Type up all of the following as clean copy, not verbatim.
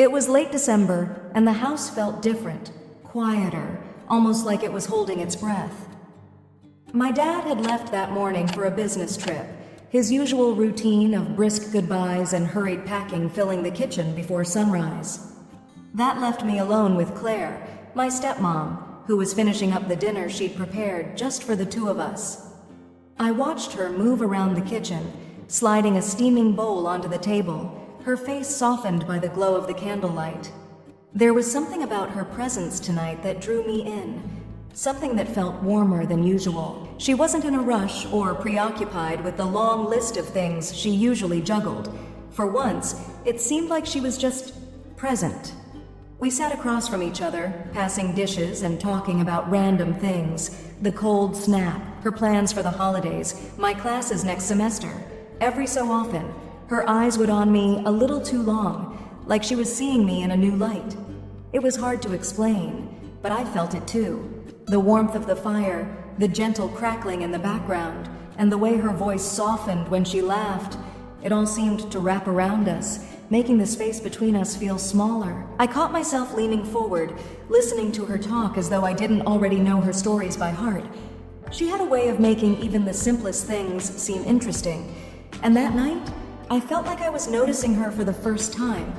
It was late December, and the house felt different, quieter, almost like it was holding its breath. My dad had left that morning for a business trip, his usual routine of brisk goodbyes and hurried packing filling the kitchen before sunrise. That left me alone with Claire, my stepmom, who was finishing up the dinner she'd prepared just for the two of us. I watched her move around the kitchen, sliding a steaming bowl onto the table, her face softened by the glow of the candlelight. There was something about her presence tonight that drew me in, something that felt warmer than usual. She wasn't in a rush or preoccupied with the long list of things she usually juggled. For once, it seemed like she was just present. We sat across from each other, passing dishes and talking about random things. The cold snap, her plans for the holidays, my classes next semester. Every so often, her eyes would on me a little too long, like she was seeing me in a new light. It was hard to explain, but I felt it too. The warmth of the fire, the gentle crackling in the background, and the way her voice softened when she laughed, it all seemed to wrap around us, making the space between us feel smaller. I caught myself leaning forward, listening to her talk as though I didn't already know her stories by heart. She had a way of making even the simplest things seem interesting, and that night, I felt like I was noticing her for the first time,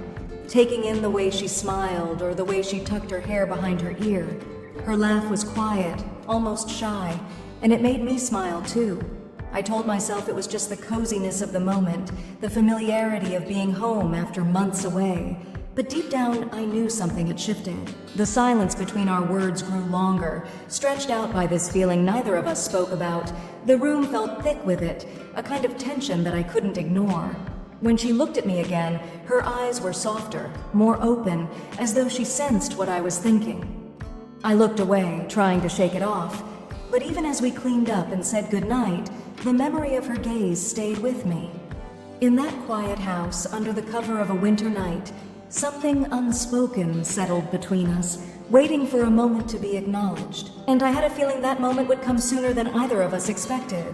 taking in the way she smiled or the way she tucked her hair behind her ear. Her laugh was quiet, almost shy, and it made me smile too. I told myself it was just the coziness of the moment, the familiarity of being home after months away. But deep down, I knew something had shifted. The silence between our words grew longer, stretched out by this feeling neither of us spoke about. The room felt thick with it, a kind of tension that I couldn't ignore. When she looked at me again, her eyes were softer, more open, as though she sensed what I was thinking. I looked away, trying to shake it off, but even as we cleaned up and said goodnight, the memory of her gaze stayed with me. In that quiet house, under the cover of a winter night, something unspoken settled between us, waiting for a moment to be acknowledged, and I had a feeling that moment would come sooner than either of us expected.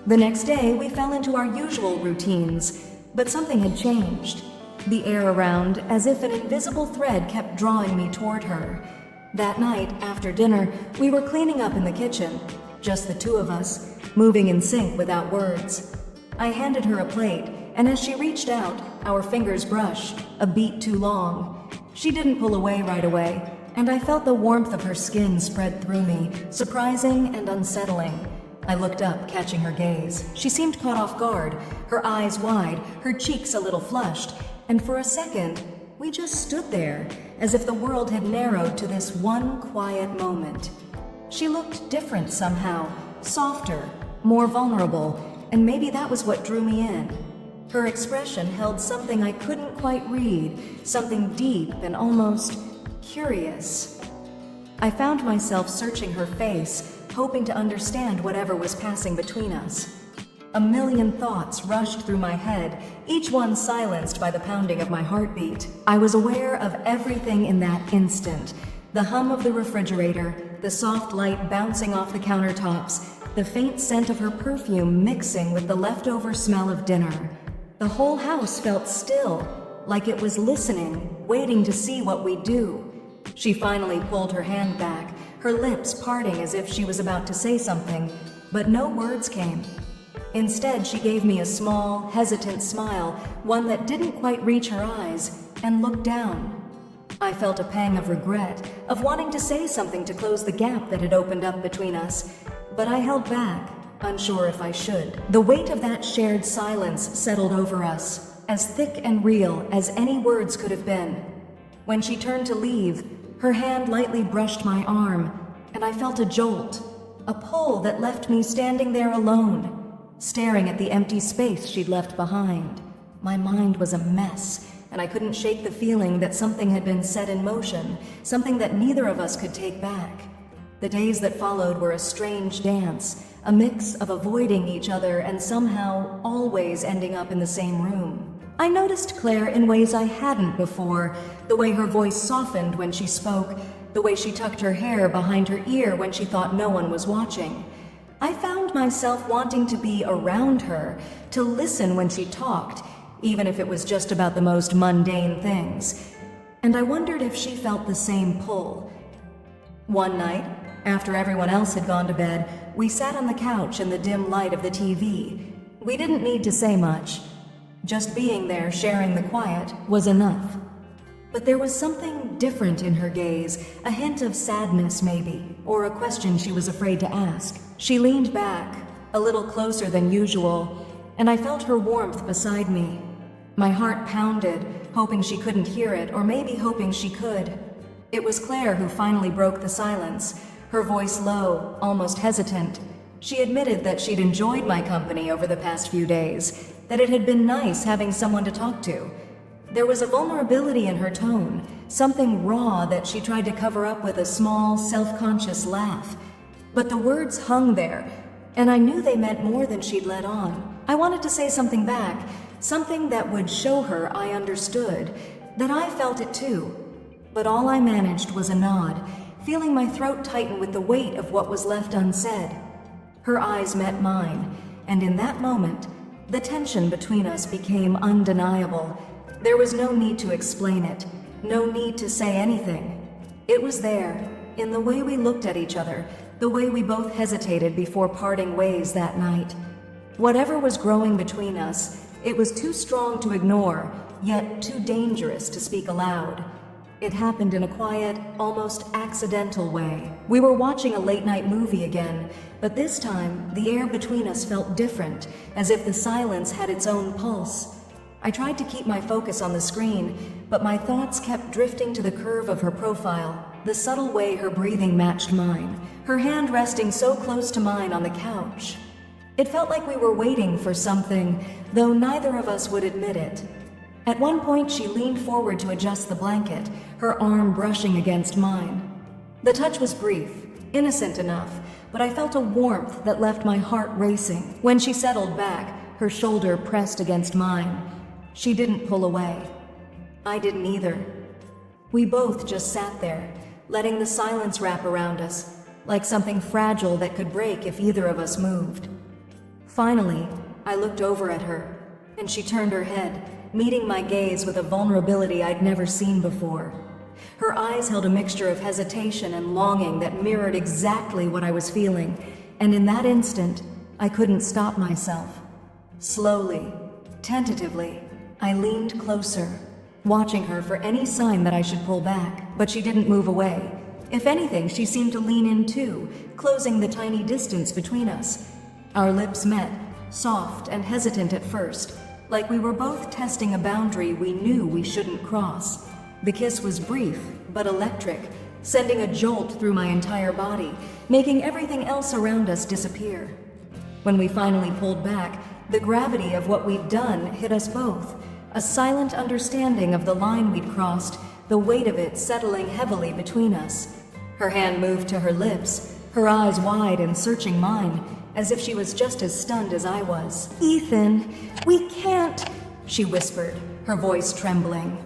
The next day, we fell into our usual routines, but something had changed. The air around, as if an invisible thread kept drawing me toward her. That night, after dinner, we were cleaning up in the kitchen, just the two of us, moving in sync without words. I handed her a plate, and as she reached out, our fingers brushed, a beat too long. She didn't pull away right away, and I felt the warmth of her skin spread through me, surprising and unsettling. I looked up, catching her gaze. She seemed caught off guard, her eyes wide, her cheeks a little flushed, and for a second, we just stood there, as if the world had narrowed to this one quiet moment. She looked different somehow, softer, more vulnerable, and maybe that was what drew me in. Her expression held something I couldn't quite read, something deep and almost curious. I found myself searching her face, hoping to understand whatever was passing between us. A million thoughts rushed through my head, each one silenced by the pounding of my heartbeat. I was aware of everything in that instant. The hum of the refrigerator, the soft light bouncing off the countertops, the faint scent of her perfume mixing with the leftover smell of dinner. The whole house felt still, like it was listening, waiting to see what we'd do. She finally pulled her hand back, her lips parting as if she was about to say something, but no words came. Instead, she gave me a small, hesitant smile, one that didn't quite reach her eyes, and looked down. I felt a pang of regret, of wanting to say something to close the gap that had opened up between us, but I held back, unsure if I should. The weight of that shared silence settled over us, as thick and real as any words could have been. When she turned to leave, her hand lightly brushed my arm, and I felt a jolt, a pull that left me standing there alone, staring at the empty space she'd left behind. My mind was a mess, and I couldn't shake the feeling that something had been set in motion, something that neither of us could take back. The days that followed were a strange dance, a mix of avoiding each other and somehow always ending up in the same room. I noticed Claire in ways I hadn't before, the way her voice softened when she spoke, the way she tucked her hair behind her ear when she thought no one was watching. I found myself wanting to be around her, to listen when she talked, even if it was just about the most mundane things. and I wondered if she felt the same pull. One night, after everyone else had gone to bed, we sat on the couch in the dim light of the TV. We didn't need to say much. Just being there, sharing the quiet, was enough. But there was something different in her gaze, a hint of sadness maybe, or a question she was afraid to ask. She leaned back, a little closer than usual, and I felt her warmth beside me. My heart pounded, hoping she couldn't hear it, or maybe hoping she could. It was Claire who finally broke the silence, her voice low, almost hesitant. She admitted that she'd enjoyed my company over the past few days, that it had been nice having someone to talk to. There was a vulnerability in her tone, something raw that she tried to cover up with a small, self-conscious laugh. But the words hung there, and I knew they meant more than she'd let on. I wanted to say something back, something that would show her I understood, that I felt it too. But all I managed was a nod, feeling my throat tighten with the weight of what was left unsaid. Her eyes met mine, and in that moment, the tension between us became undeniable. There was no need to explain it, no need to say anything. It was there, in the way we looked at each other, the way we both hesitated before parting ways that night. Whatever was growing between us, it was too strong to ignore, yet too dangerous to speak aloud. It happened in a quiet, almost accidental way. We were watching a late-night movie again, but this time, the air between us felt different, as if the silence had its own pulse. I tried to keep my focus on the screen, but my thoughts kept drifting to the curve of her profile, the subtle way her breathing matched mine, her hand resting so close to mine on the couch. It felt like we were waiting for something, though neither of us would admit it. At one point, she leaned forward to adjust the blanket, her arm brushing against mine. The touch was brief, innocent enough, but I felt a warmth that left my heart racing. When she settled back, her shoulder pressed against mine. She didn't pull away. I didn't either. We both just sat there, letting the silence wrap around us, like something fragile that could break if either of us moved. Finally, I looked over at her, and she turned her head, meeting my gaze with a vulnerability I'd never seen before. Her eyes held a mixture of hesitation and longing that mirrored exactly what I was feeling, and in that instant, I couldn't stop myself. Slowly, tentatively, I leaned closer, watching her for any sign that I should pull back, but she didn't move away. If anything, she seemed to lean in too, closing the tiny distance between us. Our lips met, soft and hesitant at first, like we were both testing a boundary we knew we shouldn't cross. The kiss was brief, but electric, sending a jolt through my entire body, making everything else around us disappear. When we finally pulled back, the gravity of what we'd done hit us both, a silent understanding of the line we'd crossed, the weight of it settling heavily between us. Her hand moved to her lips, her eyes wide and searching mine, as if she was just as stunned as I was. "Ethan, we can't," she whispered, her voice trembling.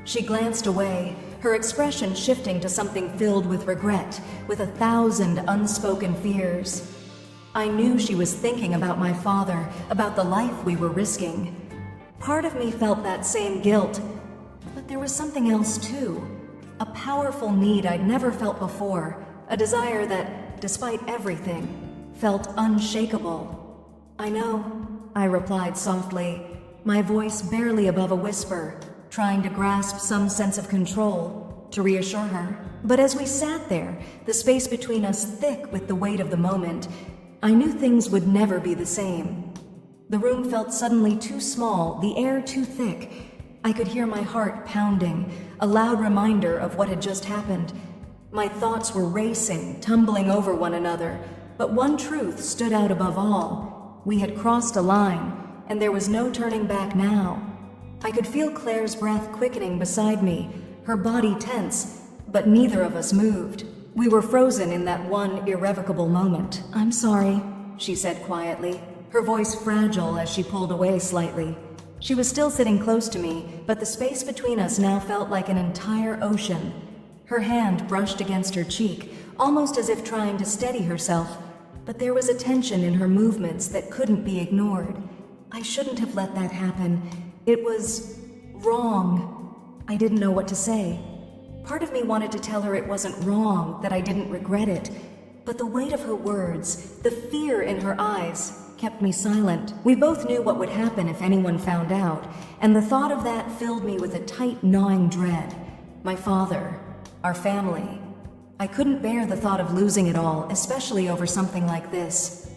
She glanced away, her expression shifting to something filled with regret, with 1,000 unspoken fears. I knew she was thinking about my father, about the life we were risking. Part of me felt that same guilt, but there was something else too. A powerful need I'd never felt before, a desire that, despite everything, felt unshakable. "I know," I replied softly, my voice barely above a whisper, trying to grasp some sense of control, to reassure her. But as we sat there, the space between us thick with the weight of the moment, I knew things would never be the same. The room felt suddenly too small, the air too thick. I could hear my heart pounding, a loud reminder of what had just happened. My thoughts were racing, tumbling over one another, but one truth stood out above all. We had crossed a line, and there was no turning back now. I could feel Claire's breath quickening beside me, her body tense, but neither of us moved. We were frozen in that one irrevocable moment. "I'm sorry," she said quietly, her voice fragile as she pulled away slightly. She was still sitting close to me, but the space between us now felt like an entire ocean. Her hand brushed against her cheek, almost as if trying to steady herself, but there was a tension in her movements that couldn't be ignored. I shouldn't have let that happen. It was wrong. I didn't know what to say. Part of me wanted to tell her it wasn't wrong, that I didn't regret it, but the weight of her words, the fear in her eyes, kept me silent. We both knew what would happen if anyone found out, and the thought of that filled me with a tight, gnawing dread. My father, our family. I couldn't bear the thought of losing it all, especially over something like this.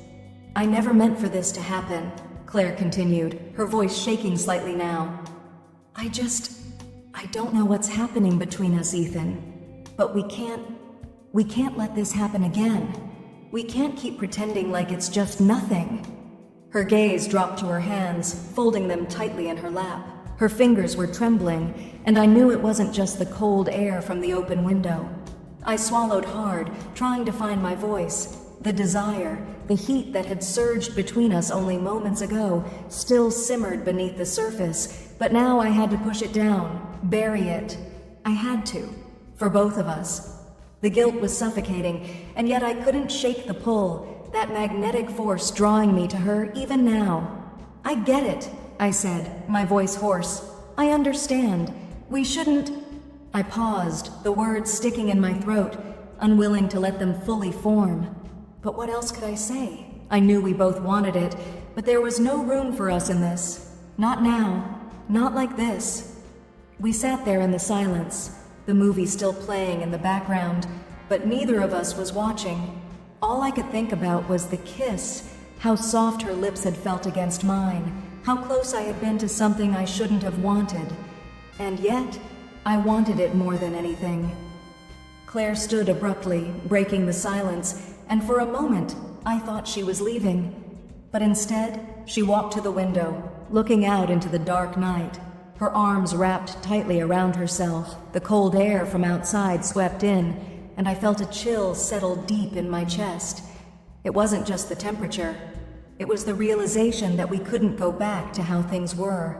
I never meant for this to happen, Claire continued, her voice shaking slightly now. I don't know what's happening between us, Ethan, but we can't let this happen again. We can't keep pretending like it's just nothing. Her gaze dropped to her hands, folding them tightly in her lap. Her fingers were trembling, and I knew it wasn't just the cold air from the open window. I swallowed hard, trying to find my voice. The desire, the heat that had surged between us only moments ago, still simmered beneath the surface, but now I had to push it down, bury it. I had to, for both of us. The guilt was suffocating, and yet I couldn't shake the pull, that magnetic force drawing me to her even now. I get it, I said, my voice hoarse. I understand. We shouldn't... I paused, the words sticking in my throat, unwilling to let them fully form. But what else could I say? I knew we both wanted it, but there was no room for us in this. Not now. Not like this. We sat there in the silence, the movie still playing in the background, but neither of us was watching. All I could think about was the kiss, how soft her lips had felt against mine, how close I had been to something I shouldn't have wanted. And yet, I wanted it more than anything. Claire stood abruptly, breaking the silence, and for a moment, I thought she was leaving. But instead, she walked to the window, looking out into the dark night. Her arms wrapped tightly around herself, the cold air from outside swept in, and I felt a chill settle deep in my chest. It wasn't just the temperature. It was the realization that we couldn't go back to how things were.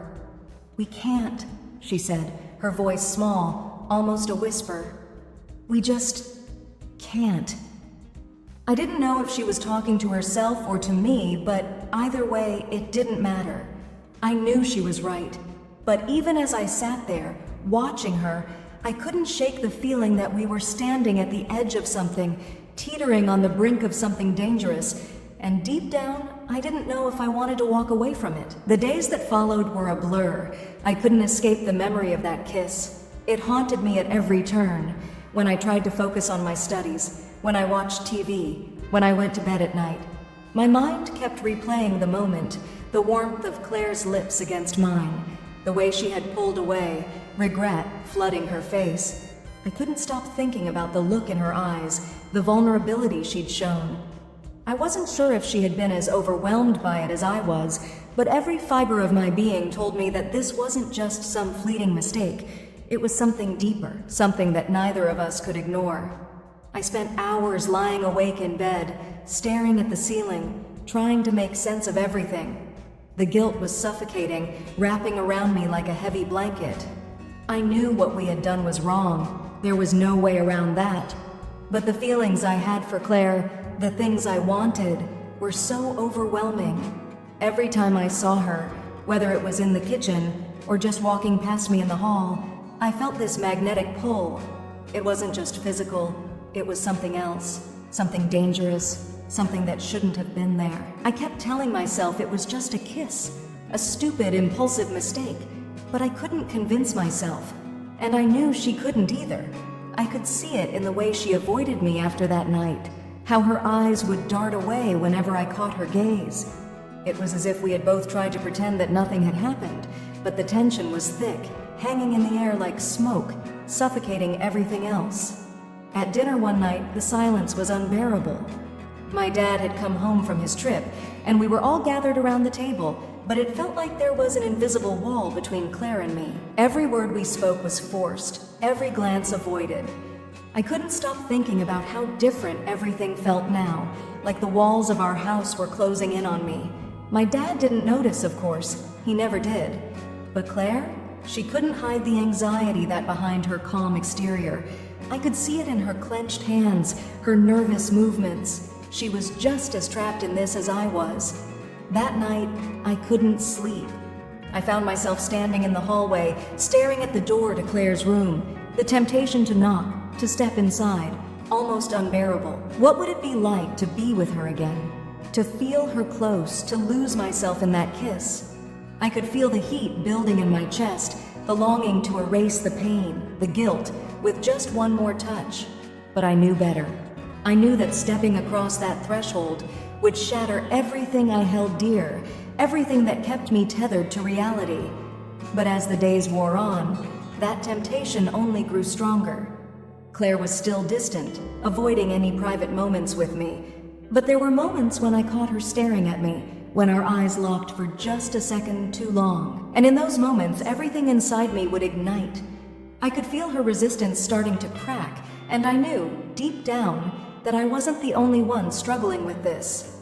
"We can't," she said, her voice small, almost a whisper. "We just can't." I didn't know if she was talking to herself or to me, but either way, it didn't matter. I knew she was right. But even as I sat there, watching her, I couldn't shake the feeling that we were standing at the edge of something, teetering on the brink of something dangerous, and deep down, I didn't know if I wanted to walk away from it. The days that followed were a blur. I couldn't escape the memory of that kiss. It haunted me at every turn, when I tried to focus on my studies, when I watched TV, when I went to bed at night. My mind kept replaying the moment, the warmth of Claire's lips against mine, the way she had pulled away, regret flooding her face. I couldn't stop thinking about the look in her eyes, the vulnerability she'd shown. I wasn't sure if she had been as overwhelmed by it as I was, but every fiber of my being told me that this wasn't just some fleeting mistake. It was something deeper, something that neither of us could ignore. I spent hours lying awake in bed, staring at the ceiling, trying to make sense of everything. The guilt was suffocating, wrapping around me like a heavy blanket. I knew what we had done was wrong. There was no way around that. But the feelings I had for Claire, the things I wanted, were so overwhelming. Every time I saw her, whether it was in the kitchen or just walking past me in the hall, I felt this magnetic pull. It wasn't just physical, it was something else, something dangerous, something that shouldn't have been there. I kept telling myself it was just a kiss, a stupid, impulsive mistake, but I couldn't convince myself, and I knew she couldn't either. I could see it in the way she avoided me after that night, how her eyes would dart away whenever I caught her gaze. It was as if we had both tried to pretend that nothing had happened, but the tension was thick, hanging in the air like smoke, suffocating everything else. At dinner one night, the silence was unbearable. My dad had come home from his trip, and we were all gathered around the table, but it felt like there was an invisible wall between Claire and me. Every word we spoke was forced, every glance avoided. I couldn't stop thinking about how different everything felt now, like the walls of our house were closing in on me. My dad didn't notice, of course. He never did. But Claire? She couldn't hide the anxiety that behind her calm exterior. I could see it in her clenched hands, her nervous movements. She was just as trapped in this as I was. That night, I couldn't sleep. I found myself standing in the hallway, staring at the door to Claire's room. The temptation to knock, to step inside, almost unbearable. What would it be like to be with her again? To feel her close, to lose myself in that kiss? I could feel the heat building in my chest, the longing to erase the pain, the guilt, with just one more touch. But I knew better. I knew that stepping across that threshold would shatter everything I held dear, everything that kept me tethered to reality. But as the days wore on, that temptation only grew stronger. Claire was still distant, avoiding any private moments with me. But there were moments when I caught her staring at me, when our eyes locked for just a second too long. And in those moments, everything inside me would ignite. I could feel her resistance starting to crack, and I knew, deep down, that I wasn't the only one struggling with this.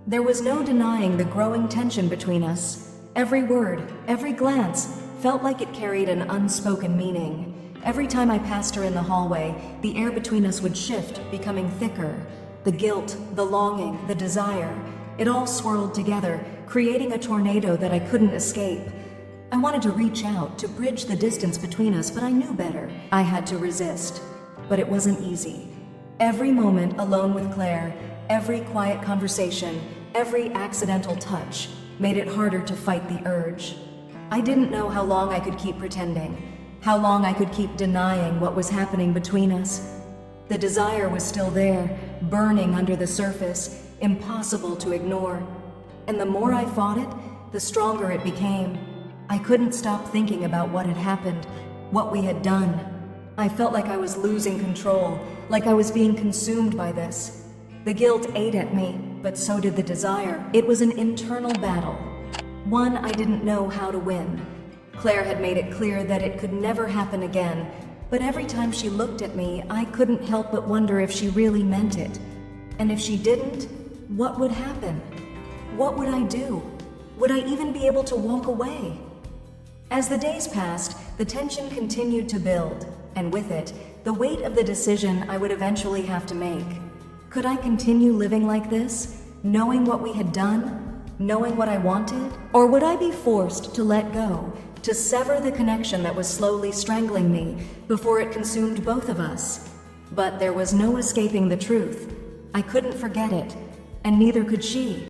There was no denying the growing tension between us. Every word, every glance, felt like it carried an unspoken meaning. Every time I passed her in the hallway, the air between us would shift, becoming thicker. The guilt, the longing, the desire, it all swirled together, creating a tornado that I couldn't escape. I wanted to reach out, to bridge the distance between us, but I knew better. I had to resist. But it wasn't easy. Every moment alone with Claire, every quiet conversation, every accidental touch, made it harder to fight the urge. I didn't know how long I could keep pretending, how long I could keep denying what was happening between us. The desire was still there, burning under the surface, impossible to ignore. And the more I fought it, the stronger it became. I couldn't stop thinking about what had happened, what we had done. I felt like I was losing control, like I was being consumed by this. The guilt ate at me, but so did the desire. It was an internal battle, one I didn't know how to win. Claire had made it clear that it could never happen again, but every time she looked at me, I couldn't help but wonder if she really meant it. And if she didn't, what would happen? What would I do? Would I even be able to walk away? As the days passed, the tension continued to build, and with it, the weight of the decision I would eventually have to make. Could I continue living like this, knowing what we had done, knowing what I wanted? Or would I be forced to let go, to sever the connection that was slowly strangling me before it consumed both of us? But there was no escaping the truth. I couldn't forget it, and neither could she.